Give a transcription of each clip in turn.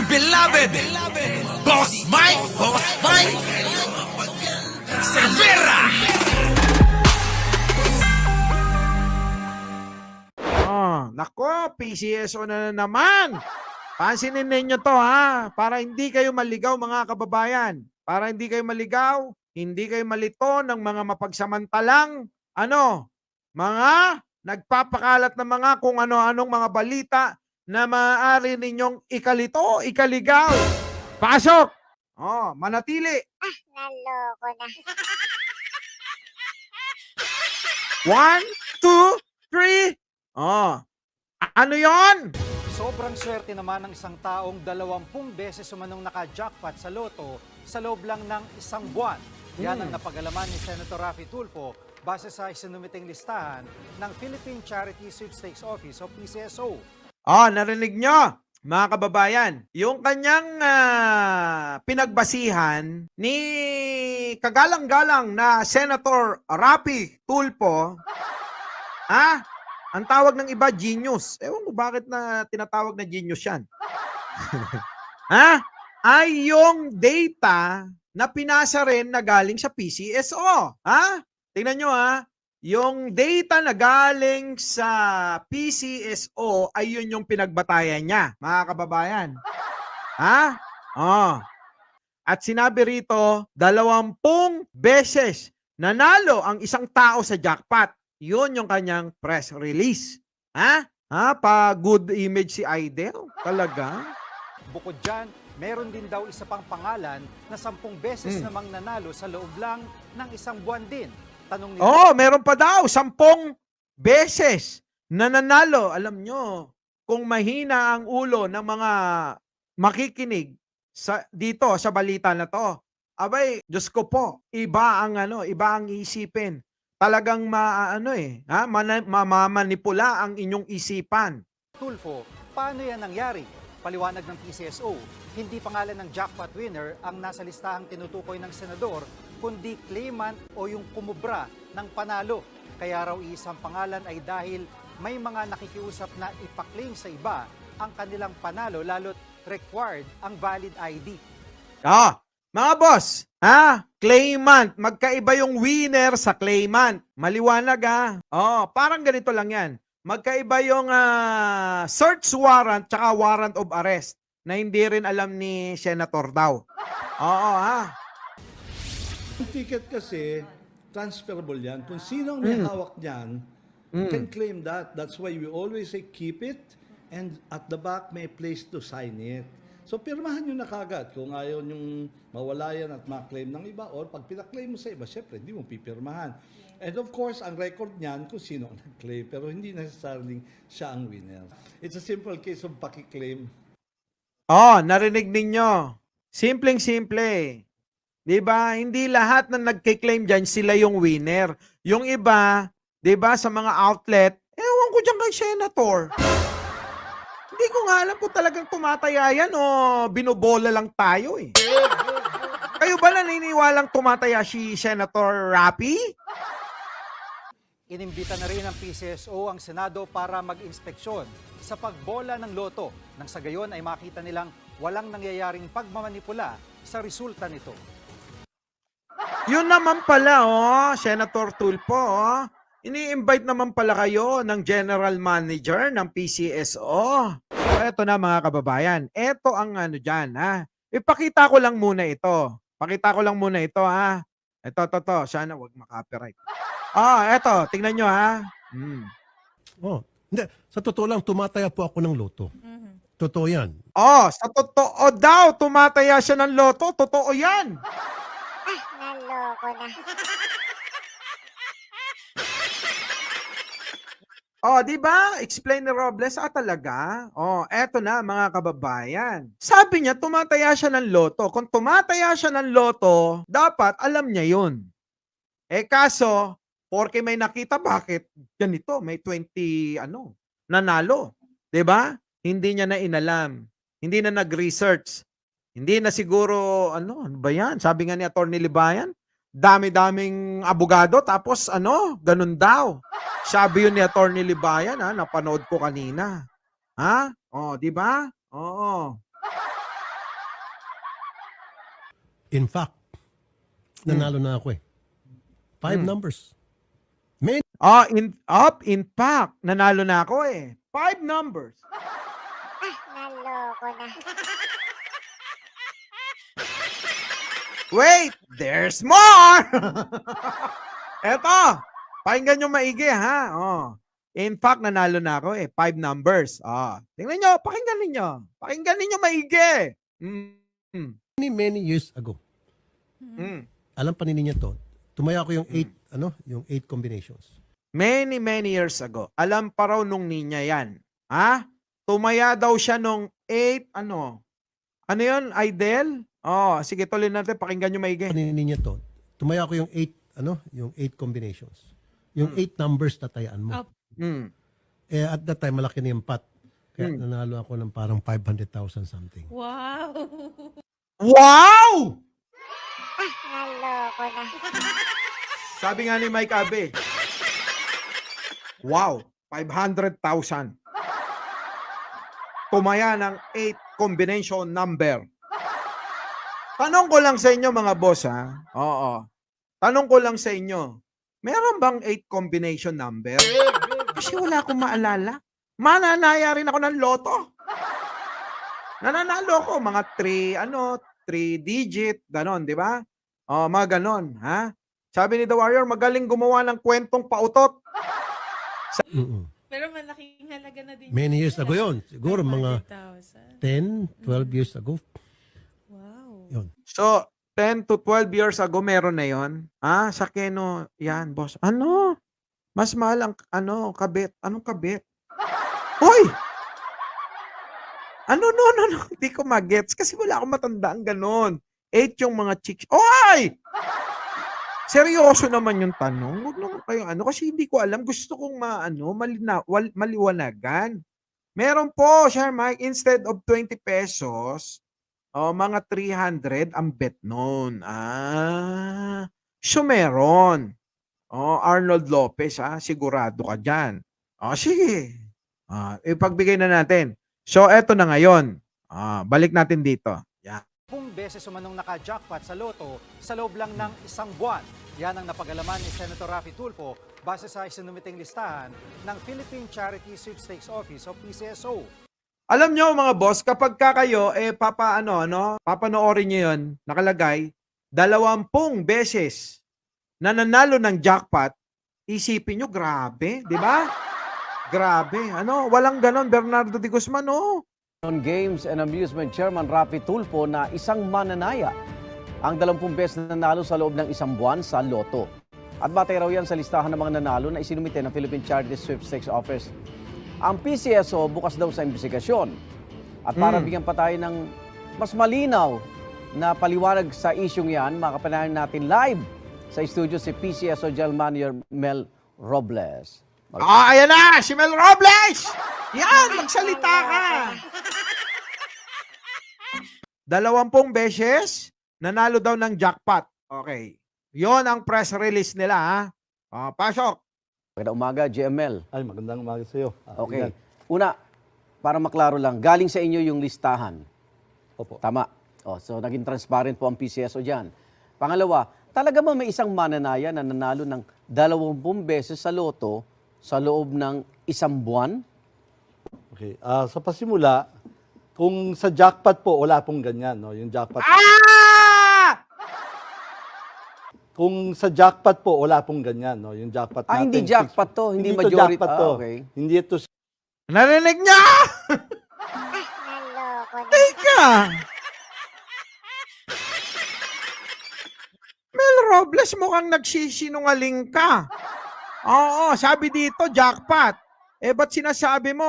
beloved Boss Mike Cervera. Nako, PCSO na naman. Pansinin ninyo to ha, para hindi kayo maligaw mga kababayan. Para hindi kayo maligaw, hindi kayo malito ng mga mapagsamantalang, mga nagpapakalat ng mga kung ano-anong mga balita na maaari ninyong ikalito, ikaligaw. Pasok! Manatili. Naloko na. 1, 2, 3. Ano yon? Sobrang swerte naman ng isang taong 20 beses umanong naka-jackpot sa loto sa loob lang ng isang buwan. Yan ang napag-alaman ni Senator Raffy Tulfo base sa isinumiting listahan ng Philippine Charity Sweepstakes Office o PCSO. Narinig nyo, mga kababayan, yung kanyang pinagbasihan ni kagalang-galang na Senator Raffy Tulfo, ang tawag ng iba, genius. Ewan ko bakit na tinatawag na genius yan. Ay yung data na pinasa rin na galing sa PCSO. Tingnan nyo yung data na galing sa PCSO ay yun yung pinagbatayan niya, mga kababayan. At sinabi rito, 20 beses nanalo ang isang tao sa jackpot. Yun yung kanyang press release. Pa good image si Idel? Talaga? Bukod dyan, meron din daw isa pang pangalan na 10 beses namang nanalo sa loob lang ng isang buwan din. Tanong nila, meron pa daw 10 beses na nanalo. Alam nyo, kung mahina ang ulo ng mga makikinig dito sa balita na to, abay, Diyos ko po, iba ang isipin. Talagang mamamanipula ang inyong isipan. Tulfo, paano yan nangyari? Paliwanag ng PCSO, hindi pangalan ng jackpot winner ang nasa listahang tinutukoy ng senador, kundi claimant o yung kumubra ng panalo. Kaya raw isang pangalan ay dahil may mga nakikiusap na ipaklaim sa iba ang kanilang panalo lalo't required ang valid ID. Mga boss, claimant, magkaiba yung winner sa claimant. Maliwanag parang ganito lang yan. Magkaiba yung search warrant tsaka warrant of arrest na hindi rin alam ni Senator daw. Yung ticket kasi, transferable yan. Kung sino ang may hawak niyan, can claim that. That's why we always say keep it and at the back may place to sign it. So, pirmahan nyo na kagad kung ayaw nyong mawala yan at maklaim ng iba or pag pinaklaim mo sa iba, syempre, hindi mo pipirmahan. And of course, ang record niyan kung sino ang nag-claim, pero hindi necessarily siya ang winner. It's a simple case of pakiklaim. Narinig ninyo. Simpleng-simple. Diba? Hindi lahat na nagkiklaim dyan, sila yung winner. Yung iba, diba, sa mga outlet, ewan ko dyan kay Senator. Hindi ko nga alam kung talagang tumataya yan o binobola lang tayo eh. Kayo ba naniniwalang tumataya si Senator Raffy? Inimbita na rin ng PCSO ang Senado para mag-inspeksyon sa pagbola ng loto nang sa gayon ay makita nilang walang nangyayaring pagmamanipula sa resulta nito. Yun naman pala, Senator Tulfo, ini-invite naman pala kayo ng General Manager ng PCSO. Ito na mga kababayan, ito ang dyan, Ipakita ko lang muna ito. Ito. Sana wag makapiright. Eto, tingnan nyo, Hindi, sa totoo lang, tumataya po ako ng loto. Totoo yan. Sa totoo daw, tumataya siya ng loto. Totoo yan. Naloko na. Di ba? Explain ni Robles, talaga? Eto na mga kababayan. Sabi niya, tumataya siya ng loto. Kung tumataya siya ng loto, dapat alam niya yun. Kaso, porque may nakita, bakit ganito? May 20, nanalo. 'Di ba? Hindi niya na inalam. Hindi na nag-research. Hindi na siguro, ano ba yan? Sabi nga ni Atty. Libayan, dami-daming abogado, tapos ganun daw. Sabi yun ni Atty. Libayan, napanood ko kanina. Di ba? Oo. In fact, nanalo na ako eh. 5 numbers. Many In fact, nanalo na ako eh. 5 numbers. Naloko na. Wait, there's more! Eto, pakinggan nyo maigi ha. Oh. In fact, nanalo na ako eh. 5 numbers. Tingnan nyo, pakinggan ninyo. Pakinggan ninyo maigi. many years ago. Alam pa ninyo to. Tumaya ko yung 8 combinations. Many years ago. Alam pa raw nung ninya yan. Ha? Tumaya daw siya nung 8, ano yun, Idel? Sige, tuloy natin. Pakinggan nyo maigi. Pa ninyo to. Tumaya ko yung 8 combinations. Yung 8 numbers tatayaan mo. Eh, at that time, malaki na yung pot. Kaya nanalo ako ng parang 500,000 something. Wow! Wow! Naloko na. Sabi nga ni Mike Abe, wow, 500,000. Tumaya ng 8 combination number. Tanong ko lang sa inyo mga boss ha. Oo. Tanong ko lang sa inyo. Meron bang 8 combination number? Kasi wala akong maalala. Mananaya rin ako ng loto. Nananalo ko mga 3 digit, ganon, di ba? Mga ganon, ha? Sabi ni The Warrior, magaling gumawa ng kwentong pautot. Pero malaking halaga na din. Many years ago yun. Siguro mga 500,000. 10, 12 years ago. Wow. Yun. So, 10 to 12 years ago, meron na yon. Sa Keno, yan, boss. Ano? Mas mahal ang, kabit. Anong kabit? Hoy! No. Hindi ko magets kasi wala akong matandaan ganon. 8 yung mga chicks. Oy! Seryoso naman yung tanong. Huwag naman kayo kasi hindi ko alam. Gusto kong maliwanagan. Meron po, Sir Mike, instead of 20 pesos, mga 300 ang bet noon. So meron. Arnold Lopez, sigurado ka dyan. Sige. Ipagbigay na natin. So, eto na ngayon. Balik natin dito. Yan. 10 beses umanong naka-jackpot sa loto sa loob lang ng isang buwan. Yan ang napagalaman ni Senator Raffy Tulfo base sa isinumiting listahan ng Philippine Charity Sweepstakes Office o PCSO. Alam nyo mga boss, kapag kayo, papanoorin nyo yun, nakalagay, 20 beses na nanalo ng jackpot, isipin nyo, grabe, di ba? Grabe, walang ganon, Bernardo de Guzman, On Games and Amusement Chairman Raffy Tulfo na isang mananaya ang 20 beses na nanalo sa loob ng isang buwan sa loto. At batay raw yan sa listahan ng mga nanalo na isinumite ng Philippine Charity Sweepstakes Office. Ang PCSO bukas daw sa investigasyon. At para bigyan pa tayo ng mas malinaw na paliwanag sa isyong yan, makapanahan natin live sa studio si PCSO General Manager Mel Robles. Ayan na, si Mel Robles! Yan, magsalita ka! 20 beses, nanalo daw ng jackpot. Okay. Yon ang press release nila, pasok. Magandang umaga, GML. Ay, magandang umaga sa iyo. Okay. Una, para maklaro lang, galing sa inyo yung listahan. Opo. Tama. So naging transparent po ang PCSO dyan. Pangalawa, talaga ba may isang mananaya na nanalo ng 20 beses sa loto sa loob ng isang buwan? Okay. Sa pasimula, kung sa jackpot po, wala pong ganyan. No? Yung jackpot. Kung sa jackpot po, wala pong ganyan. No? Yung jackpot natin. Hindi jackpot to. Hindi to majority. jackpot to. Okay. Hindi ito. Narinig niya! Naloko na. Teka! Mel Robles, mukhang nagsisinungaling ka. Oo, sabi dito, jackpot. Ba't sinasabi mo,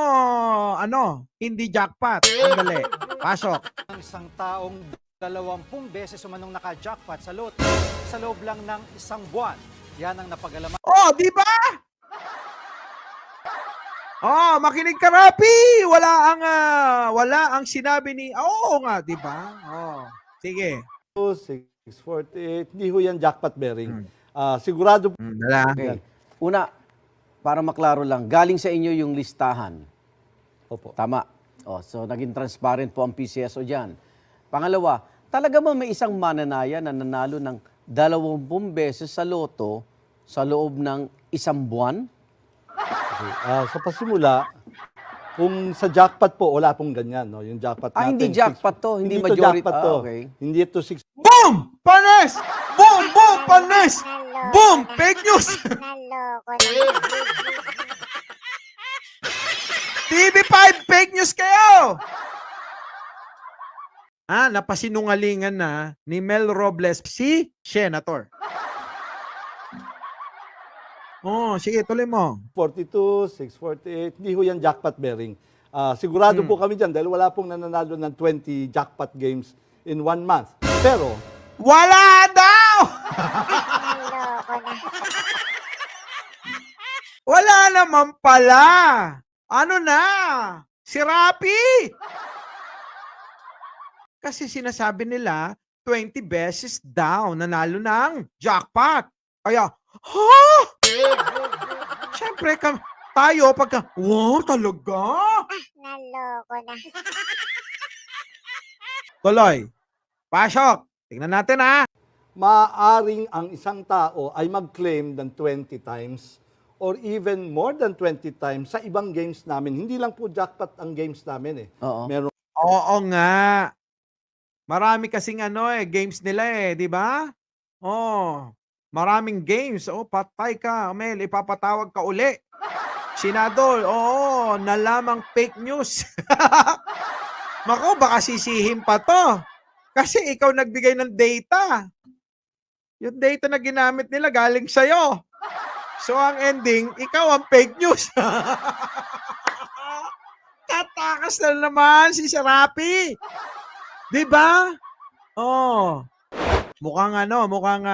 hindi jackpot? Andali, pasok. Ang isang taong 20 beses umanong naka-jackpot sa loto sa loob lang ng isang buwan. Yan ang napagalaman. Di ba? Makinig ka, Rapi. Wala ang sinabi ni, oo nga, di ba? Sige. 648. Hindi ho yan jackpot bearing. Sigurado. Okay. Una, para maklaro lang, galing sa inyo yung listahan. Opo. Tama. So naging transparent po ang PCSO dyan. Pangalawa, talaga ba may isang mananaya na nanalo ng 20 beses sa loto sa loob ng isang buwan? Sa pasimula, kung sa jackpot po, wala pong ganyan. No? Yung jackpot natin. Hindi jackpot to, hindi ito majority. jackpot to. Okay. Hindi ito 6. Boom! Panis! Boom! Boom! Panis! Boom! Fake news! Naloko na. TV5, fake news kayo! Napasinungalingan na ni Mel Robles, si Senator. Sige, tuloy mo. 42, 648, hindi ho yan jackpot bearing. Sigurado po kami dyan dahil wala pong nananalo ng 20 jackpot games in 1 month. Pero, Wala daw! Naloko na. Wala naman pala. Ano na? Si Rapi! Kasi sinasabi nila, 20 beses daw nanalo ng jackpot. Kaya, Siyempre, tayo pagka, wow, talaga? Naloko na. Tuloy. Pasok. Tingnan natin maaaring ang isang tao ay mag-claim ng 20 times or even more than 20 times sa ibang games namin. Hindi lang po jackpot ang games namin Oo. Meron Oo nga. Marami kasing games nila di ba? Maraming games. Patay ka, Mel, ipapatawag ka uli. Senador, na lamang fake news. Mako, baka sisihin pa to. Kasi ikaw nagbigay ng data. Yung data na ginamit nila galing sa'yo. So ang ending, ikaw ang fake news. Tatakas na naman si Serapi. Di ba? Mukhang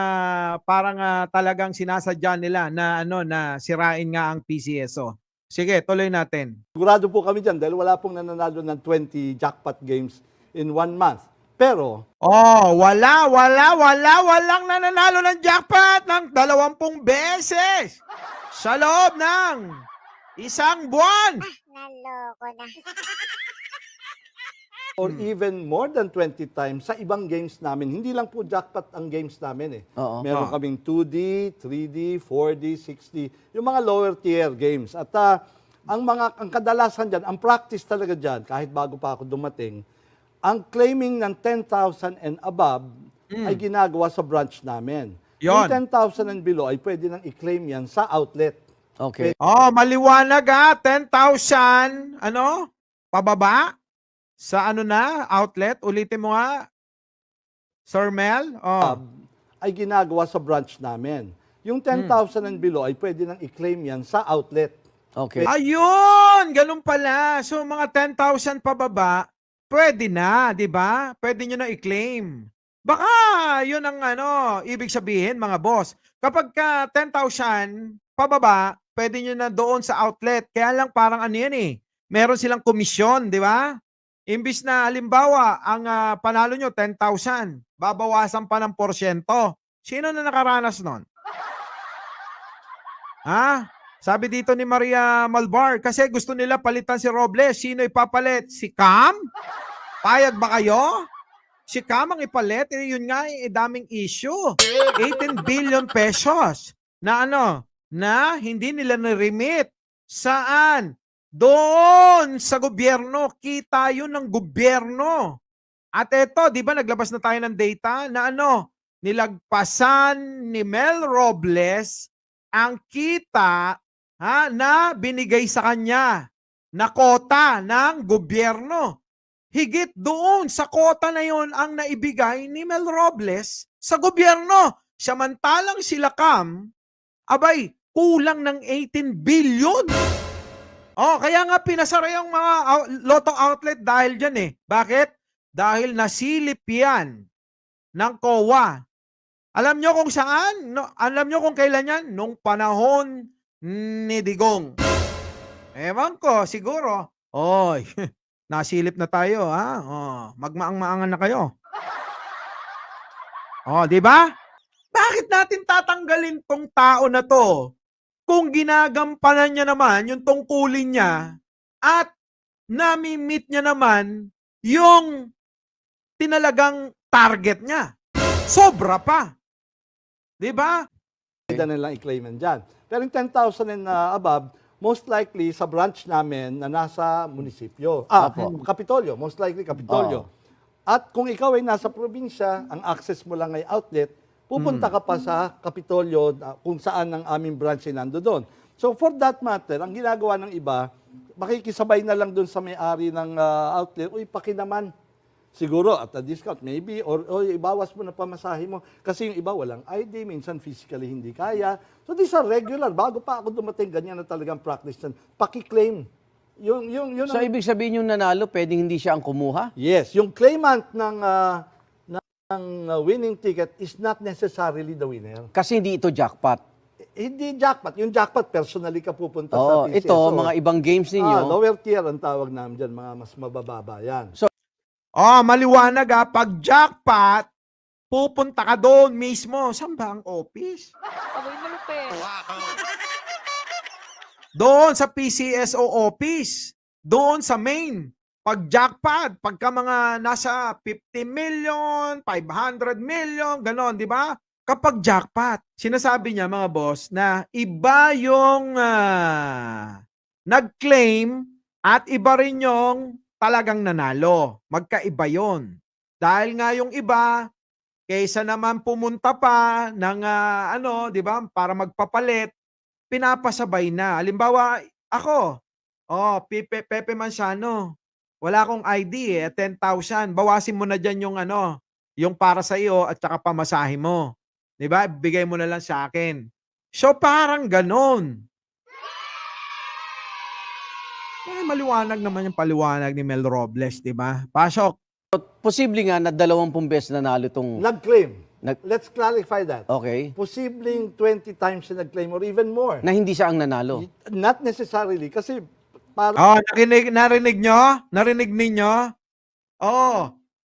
parang talagang sinasadya nila na na sirain nga ang PCSO. Sige, tuloy natin. sigurado po kami dyan dahil wala pong nananalo ng 20 jackpot games in 1 month. Pero, Walang nananalo ng jackpot ng 20 beses sa loob ng isang buwan. Naloko na. or even more than 20 times sa ibang games namin. Hindi lang po jackpot ang games namin Oo. Meron kaming 2D, 3D, 4D, 6D, yung mga lower tier games. At ang kadalasan dyan, ang practice talaga dyan, kahit bago pa ako dumating, ang claiming ng 10,000 and above ay ginagawa sa branch namin. Yon. Yung 10,000 and below ay pwede nang i-claim yan sa outlet. Okay. Maliwanag 10,000, pababa? Sa outlet? Ulitin mo nga, Sir Mel? Ay ginagawa sa branch namin. Yung 10,000 and below ay pwede nang i-claim yan sa outlet. Okay. Ayun! Ganun pala. So, mga 10,000 pababa, pwede na, di ba? Pwede nyo na i-claim. Baka, yun ang ibig sabihin, mga boss. Kapag ka 10,000 pababa, pwede nyo na doon sa outlet. Kaya lang parang meron silang komisyon, di ba? Imbis na, halimbawa, ang panalo nyo, 10,000, babawasan pa ng porsyento. Sino na nakaranas nun? Sabi dito ni Maria Malbar, kasi gusto nila palitan si Robles. Sino ipapalit? Si Cam? Payag ba kayo? Si Cam ang ipalit? Yun nga, daming issue. 18 billion pesos na na hindi nila na-remit. Saan? Doon sa gobyerno. Kita yun ng gobyerno. At eto, di ba naglabas na tayo ng data na nilagpasan ni Mel Robles ang kita na binigay sa kanya na kota ng gobyerno. Higit doon sa kota na yon ang naibigay ni Mel Robles sa gobyerno. Samantalang sila Cam, abay, kulang ng 18 billion. Kaya nga pinasara yung mga lotto outlet dahil dyan Bakit? Dahil nasilip yan ng COA. Alam nyo kung saan? Alam nyo kung kailan yan? Nung panahon ni Digong. Ewan ko, siguro. Nasilip na tayo, magmaang-maangan na kayo. Di ba? Bakit natin tatanggalin tong tao na to kung ginagampanan niya naman yung tungkulin niya at nami-meet niya naman yung tinalagang target niya. Sobra pa. 'Di ba? Pwede na lang i-claim yan dyan. Pero yung 10,000 and above, most likely sa branch namin na nasa munisipyo. Kapitolyo. Most likely Kapitolyo. At kung ikaw ay nasa probinsya, ang access mo lang ay outlet, pupunta ka pa sa Kapitolyo kung saan ang aming branch ay nando doon. So for that matter, ang ginagawa ng iba, makikisabay na lang doon sa may-ari ng outlet, uy, pakinaman. Siguro at a discount, maybe, or ibawas mo na pamasahe mo. Kasi yung iba walang ID, minsan physically hindi kaya. So these are regular. Bago pa ako dumating, ganyan na talagang practice yan. Paki-claim. Yun So, ibig sabihin yung nanalo, pwedeng hindi siya ang kumuha? Yes, yung claimant ng winning ticket is not necessarily the winner. Kasi hindi ito jackpot. Hindi jackpot. Yung jackpot, personally ka pupunta sa PCSO. Ito, mga ibang games ninyo. Lower tier ang tawag namin dyan, mga mas mabababa yan. Maliwanag pag jackpot, pupunta ka doon mismo. Saan ba ang office? Abay, malupit. Doon sa PCSO office. Doon sa main. Pag jackpot, pagka mga nasa 50 million, 500 million, ganon, di ba? Kapag jackpot, sinasabi niya mga boss na iba yung nag-claim at iba rin yung talagang nanalo. Magkaiba yon. Dahil nga yung iba, kaysa naman pumunta pa ng di ba, para magpapalit, pinapasabay na. Halimbawa, ako, Pepe Manzano, wala akong ID 10,000. Bawasin mo na diyan yung para sa iyo at saka pamasahe mo. 'Di ba? Bigay mo na lang sa akin. So parang ganon. Maliwanag naman yung paliwanag ni Mel Robles, 'di ba? Pasok. Posible nga na 20 beses nanalo itong... Nag-claim. Let's clarify that. Okay. Posibleng 20 times siya nag-claim or even more. Na hindi siya ang nanalo. Not necessarily kasi Narinig nyo? Narinig ninyo?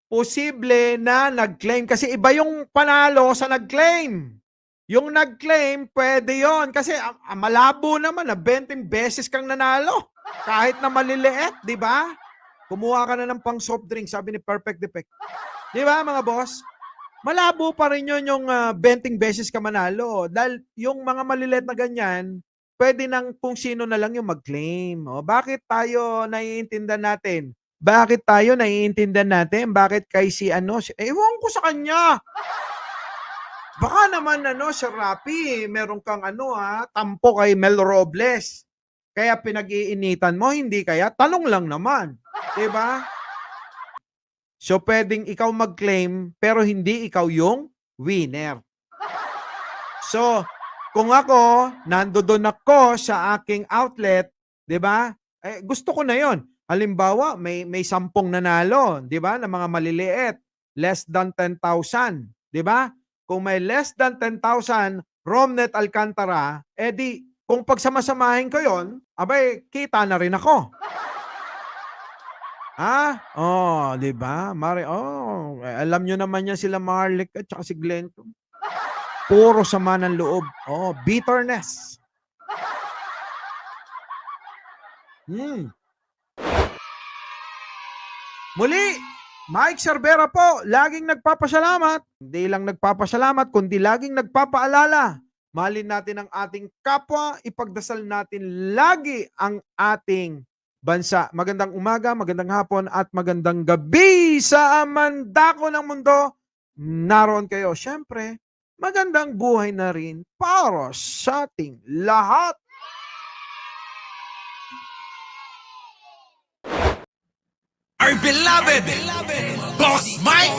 Posible na nag-claim kasi iba yung panalo sa nag-claim. Yung nag-claim, pwede yon kasi malabo naman na 20 beses kang nanalo. Kahit na maliliit, di ba? Kumuha ka na ng pang soft drink, sabi ni Perfect Defect. Di ba mga boss? Malabo pa rin yun yung 20 beses ka manalo. Dahil yung mga maliliit na ganyan, pwede nang kung sino na lang yung mag-claim. Bakit tayo naiintindihan natin? Bakit tayo naiintindihan natin? Bakit kay ewan ko sa kanya. Baka naman si Rapi, meron kang tampo kay Mel Robles. Kaya pinag-iinitan mo, hindi kaya? Tanong lang naman. Diba? So, pwedeng ikaw mag-claim, pero hindi ikaw yung winner. So, kung ako, nandoon ako sa aking outlet, diba? Gusto ko na yon. Halimbawa, may 10 nanalo, diba? Na mga maliliit, less than 10,000, diba? Kung may less than 10,000, Romnet Alcantara, edi, kung pagsamasamahin ko yon, abay, kita na rin ako. Di ba? Alam nyo naman yan sila Marlick at saka si Glenn. Puro sama ng loob. Bitterness. Muli, Mike Cervera po, laging nagpapasalamat. Hindi lang nagpapasalamat, kundi laging nagpapaalala. Mahalin natin ang ating kapwa, ipagdasal natin lagi ang ating bansa. Magandang umaga, magandang hapon, at magandang gabi sa mandako ng mundo. Naroon kayo. Siyempre, magandang buhay na rin para sa ating lahat. Our beloved Boss Mike